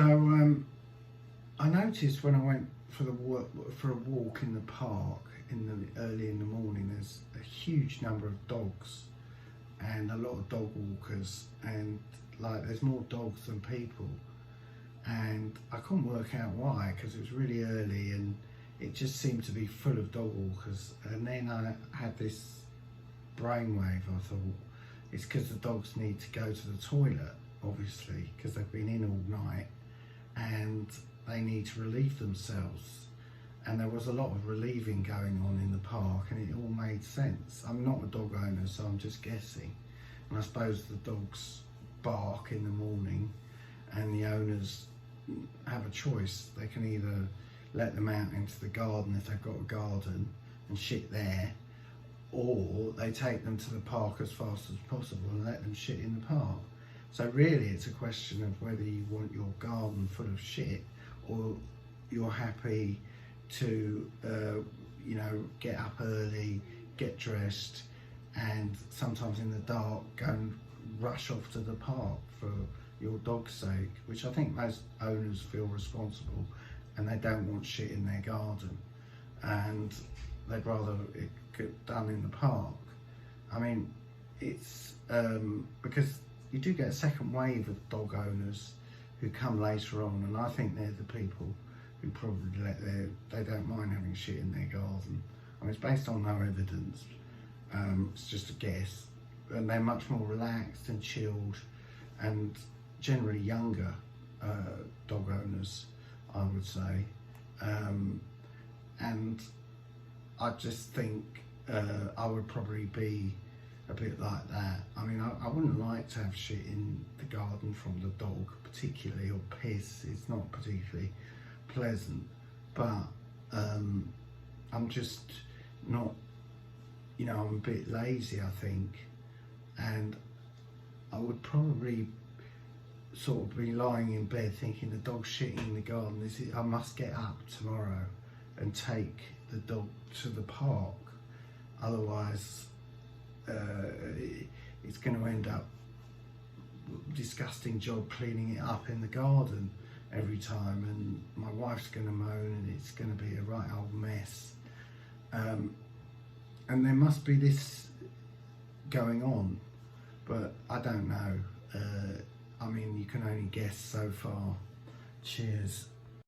I noticed when I went for a walk in the park early in the morning, there's a huge number of dogs and a lot of dog walkers, and like there's more dogs than people, and I couldn't work out why, because it was really early and it just seemed to be full of dog walkers. And then I had this brainwave. I thought it's because the dogs need to go to the toilet, obviously, because they've been in all night and they need to relieve themselves. And there was a lot of relieving going on in the park, and it all made sense. I'm not a dog owner, so I'm just guessing. And I suppose the dogs bark in the morning and the owners have a choice. They can either let them out into the garden if they've got a garden and shit there, or they take them to the park as fast as possible and let them shit in the park. So really it's a question of whether you want your garden full of shit, or you're happy to get up early, get dressed, and sometimes in the dark go and rush off to the park for your dog's sake, which I think most owners feel responsible and they don't want shit in their garden and they'd rather it get done in the park. I mean, it's because you do get a second wave of dog owners who come later on, and I think they're the people who probably they don't mind having shit in their garden. I mean, it's based on no evidence, it's just a guess, and they're much more relaxed and chilled and generally younger dog owners, I would say, and I just think I would probably be a bit like that. I mean, I wouldn't like to have shit in the garden from the dog particularly, or piss. It's not particularly pleasant, but I'm just not, I'm a bit lazy, I think, and I would probably sort of be lying in bed thinking the dog's shitting in the garden. I must get up tomorrow and take the dog to the park, otherwise it's going to end up disgusting job cleaning it up in the garden every time, and my wife's going to moan and it's going to be a right old mess, and there must be this going on, but I don't know. I mean, you can only guess so far. Cheers.